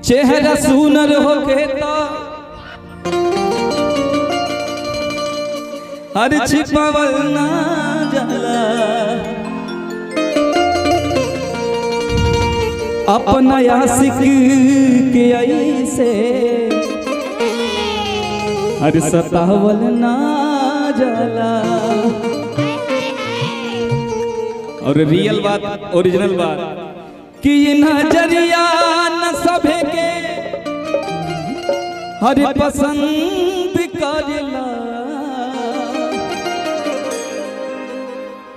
चेहरा सुनर होके तो हर छिपावल ना जाला, अपना आशिक के ऐसे हर सतावल ना जाला। और रियल बात, ओरिजिनल बात कि नजरिया न सभे के हर पसंद करला,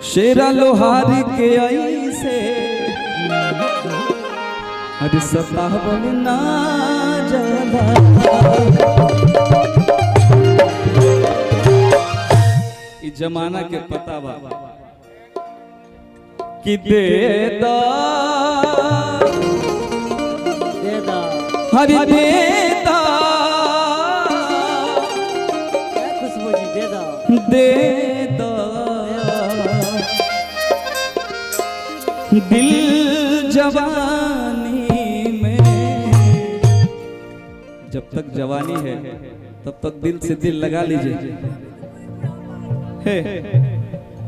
शेरा लोहार के ऐसे हर सतावल ना जाला। इस जमाना के पता बा कि देदा हर देदा खुशबू जी देदा देदा दिल जवानी में, जब तक जवानी है तब तक दिल से दिल लगा लीजिए।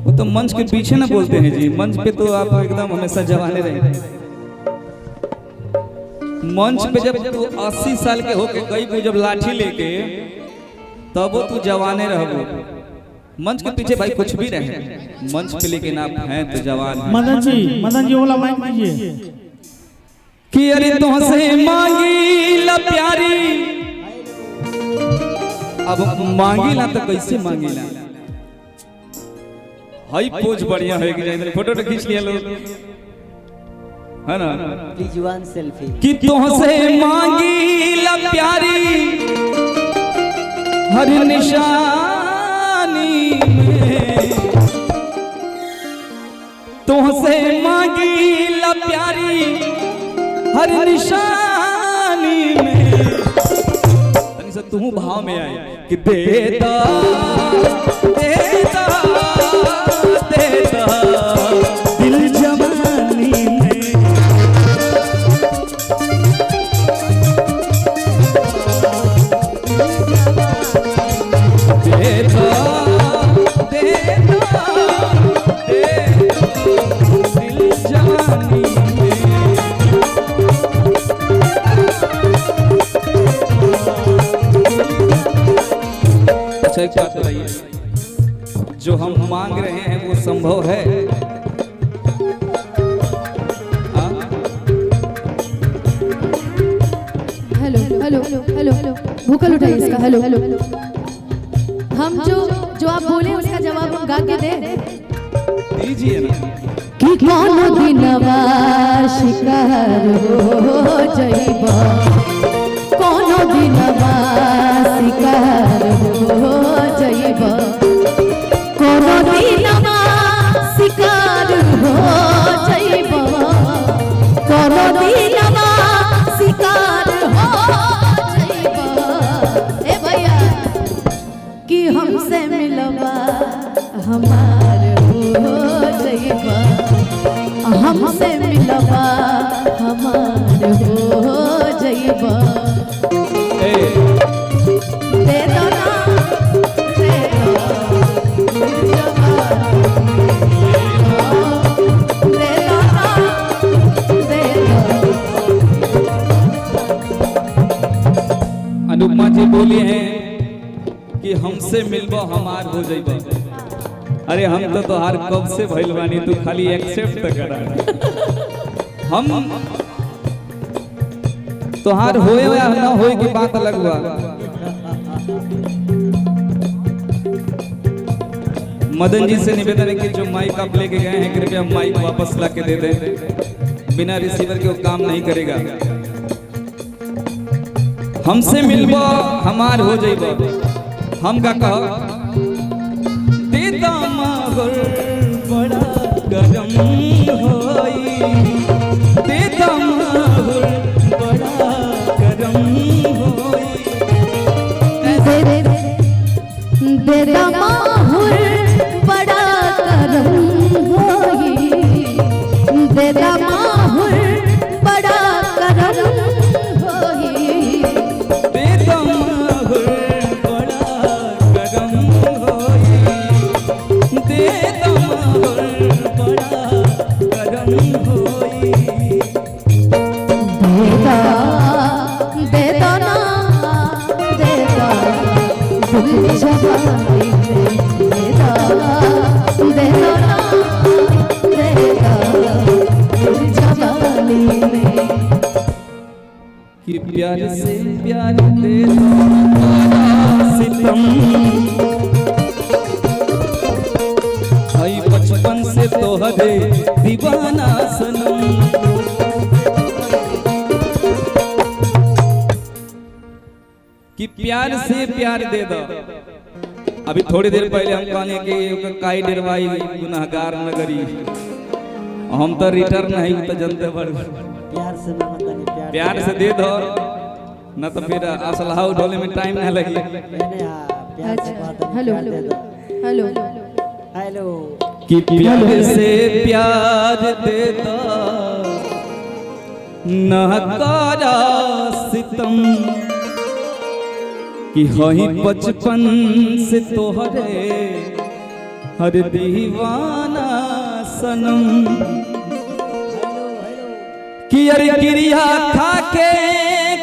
वो तो मंच के पीछे ना बोलते हैं जी, मंच पे तो आप एकदम हमेशा जवाने रहे। मंच पे जब तू 80 साल के होके गई तू जब लाठी लेके तब तू जवाने रहो। मंच के पीछे भाई कुछ भी रहे, मंच पे लेकिन आप हैं तो जवान। मदन जी वाला माइक दीजिए कि अरे तुमसे मांगी ला प्यारी, अब मांगी ला तो कैसे मांगी ला। हाई पोज बढ़िया है कि जाए फोटो तो खींच लिया लोग, है ना। प्लीज वन सेल्फी कि तुमसे मांगी ला प्यारी हर निशानी में, तुमसे मांगी ला प्यारी हर निशानी में। तनी से तू भाव में आए कि देता देता देता दिल जवानी में, देता देता देता दिल जवानी में। अच्छा एक बात बताइए, जो हम मांग रहे हैं वो संभव है? हेलो हेलो हेलो हेलो भूखल उठाइए इसका। हेलो हेलो हम जो आप बोले उसका जवाब हम गा के दे दीजिए ना। कि कौन दिनवा शिकार हो जइबा, कौन दिनवा शिकार हो जइबा, कौन दिनवा शिकार हो जइबा, कौन दिनवा शिकार हो जइबा। ए भैया कि हमसे मिलवा हमार हो जइबा, हमसे मिलवा हमार हो जइबा। दे दो ना दे दो दे दो ना दे दो। अनुपमा जी बोली हैं कि हमसे मिलबो हमार हो जइबा। अरे हम तो तोहार कब से भइल बानी, तू खाली एक्सेप्ट तो करा। हम तोहार होए या ना होए की बात अलग हुआ। मदन जी से निवेदन है कि जो माइक आप लेके गए हैं कृपया माइक वापस ला के दे दें, बिना रिसीवर के वो काम नहीं करेगा। हमसे मिलबो हमार हो जइबो, हम का कहो देता माहौल बड़ा गरम होई, देता माहौल बड़ा गरम होई। देता माहौल बड़ा गरम होई, देता माहौल बड़ा गरम होई। जवानी में देदा देदा देदा जवानी में कि प्यार से प्यार दे दो सितम भाई बचपन से तोहरे दीवाना सनम कि प्यार से प्यार दे दो। अभी थोड़ी देर पहले हम कहने कि काई डरवाई गुनाहगार नगरी हम तो रिटर्न नहीं तो जनते बड़ प्यार से ना बतानी प्यार से दे दो न तो फिर असलहा उठोले में टाइम नहीं लगी। मैंने प्यार से बात हेलो हेलो हेलो कि प्यार से प्यार दे दो न करा सितम कि हई बचपन से तोहरे हर दीवाना सनम कि अरे क्रिया खा के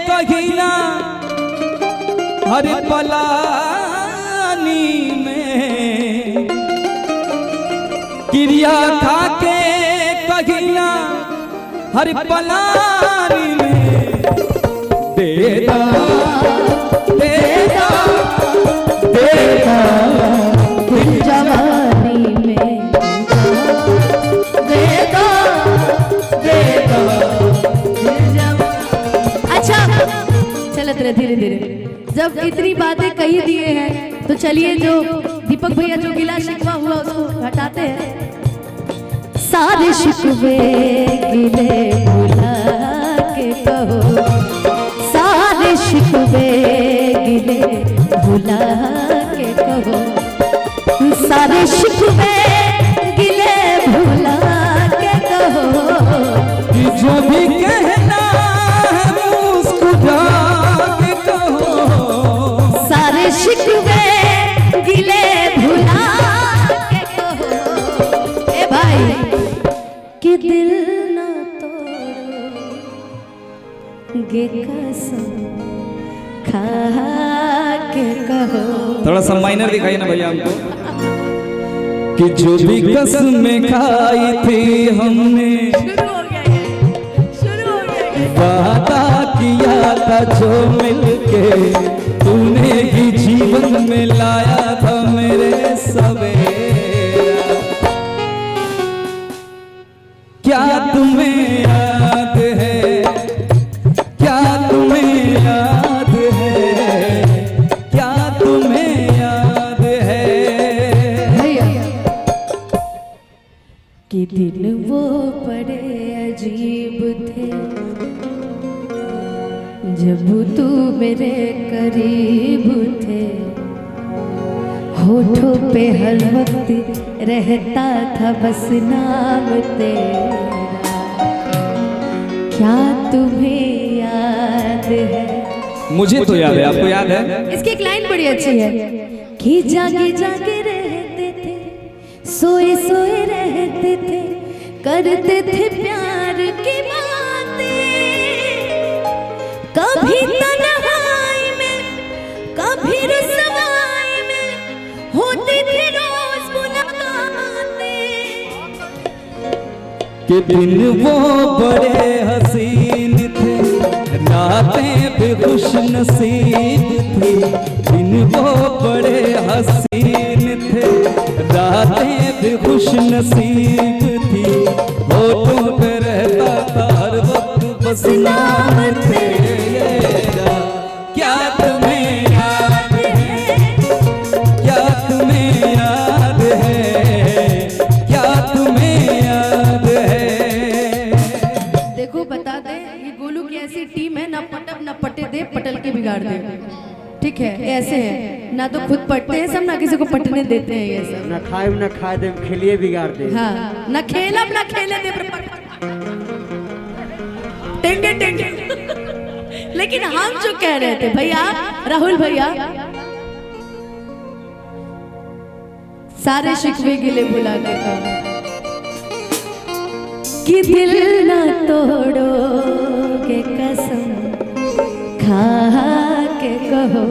कहीं ना हर पलानी में क्रिया खा के कहीं ना हर पलानी में देदा देदा देदा जवानी में देदा देदा अच्छा चलत रहे धीरे धीरे। जब इतनी बातें कही दिए हैं तो चलिए जो दीपक भैया जो गिला शिकवा हुआ उसको हटाते हैं। सारे शिकवे गिले भुला के कहो सारे शिकवे गिले भुला के कहो सारे शिकवे गिले भुला के कहो कि जो भी कहना है मुस्कुरा के कहो सारे शिकवे गिले भुला के कहो ए भाई कि दिल ना तोड़ो गे कसम खा के कहो। थोड़ा सा माइनर दिखाइए ना भैया हमको कि जो भी कसमें खाई थी हमने शुरू हो गया ये। वादा किया था जो मिलके तूने ही जीवन में लाया था मेरे सवेरा। क्या तुम्हें याद है क्या तुम्हें याद है क्या तुम्हें याद है कि दिन वो बड़े अजीब थे जब तू मेरे करीब थे होठों पे हर वक्त रहता था बस नाम तेरा क्या तुम्हें याद है। मुझे तो याद है आपको याद है इसकी एक लाइन बड़ी अच्छी है कि जागे जागे रहते थे सोए सोए रहते थे करते थे प्यार की बातें कभी तन्हाई में कभी रुसवाई में होती थी रोज मुलाकातें कि दिन वो बड़े हसीन थे रातें भी खुश नसीब थी दिन वो बड़े हसीन थे रातें भी खुश नसीब थी होठों पे रहता था हर वक्त बस नाम तेरा। क्या तुम्हें याद है क्या तुम्हें याद है क्या तुम्हें याद है। देखो बता दे ये गोलू की ऐसी टीम है ना पटक ना पटे दे पटल के बिगाड़ दे ठीक है ऐसे है ना तो खुद पटते हैं सब ना किसी को पटने देते हैं ये सब ना खाए ना खाए दे खेलिए बिगाड़ दे हाँ ना खेलब ना खेले दे टेंगे टेंगे लेकिन हम जो कह रहे थे भैया राहुल भैया सारे शिकवे गिले भुला के कहो कि दिल ना तोड़ोगे कसम खा के कहो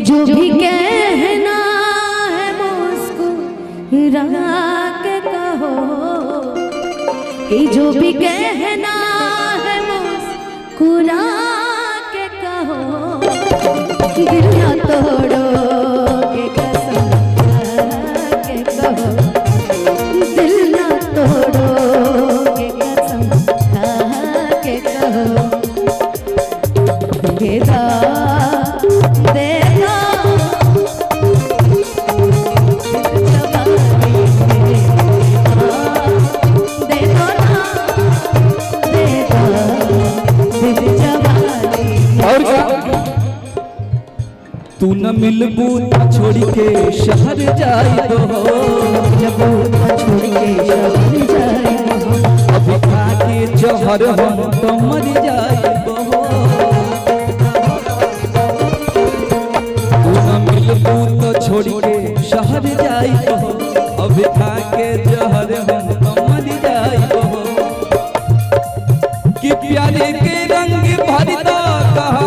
जो भी कहना है मुस्कुरा के कहो, कि जो भी कहना है मुस्कुरा के कहो, दिल ना तोड़ोगे कसम खा के कहो, दिल ना तोड़ोगे कसम खा के कहो, बेदा देना और क्या तू न मिलबू त छोड़ के शहर जाई दो, जबू छोड़ के शहर जाई दो, अभी खा के जहर हम तो मर जाई दो। तू न मिलबू त छोड़ के शहर जाई दो, अभी खा के जहर हम तो मर जाई दो। कि प्यारे के रंग भरता कहा